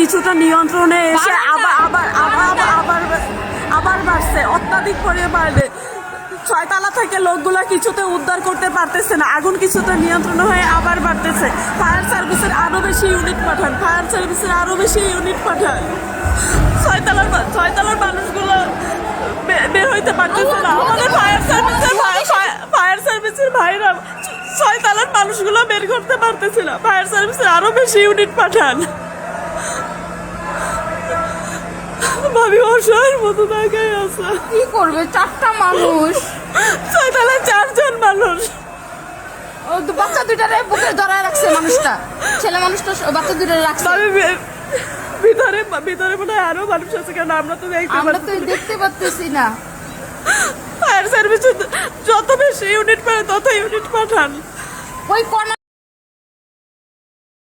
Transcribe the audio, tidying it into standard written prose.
কিছুটা নিয়ন্ত্রণে এসে আবার আবার আবার আবার আবার বাড়ছে, অত্যাধিক পরিমাণে। 6 তলা থেকে লোকগুলা কিছুতে উদ্ধার করতে পারতেছে না, আগুন কিছুটা নিয়ন্ত্রণ হয়ে আবার বাড়তেছে। ফায়ার সার্ভিসের আরো বেশি ইউনিট পাঠান, ফায়ার সার্ভিসের আরো বেশি ইউনিট পাঠান। 6 তলার মানুষগুলো বের হইতে পারতেছে না। আমাদের ফায়ার সার্ভিসের ভাইরা 6 তলার মানুষগুলো বের করতে পারতেছে না। ফায়ার সার্ভিসের আরো বেশি ইউনিট পাঠান। ভাবি অসহায়ের মতো জায়গায় আছে। কি করবে? 4টা মানুষ, 6 তলায় 4 জন মানুষ। ও বাচ্চা দুইটারে বুকে ধরায় রাখছে মানুষটা, ছেলে মানুষটা বাচ্চা দুইটারে রাখছে। ভিতরে ভিতরে মনে হয় আরো মানুষ আছে, কারণ আমরা তো দেখতে পাচ্ছি না। ফায়ার সার্ভিস যত বেশি ইউনিট পারে তত ইউনিট পাঠান। ওই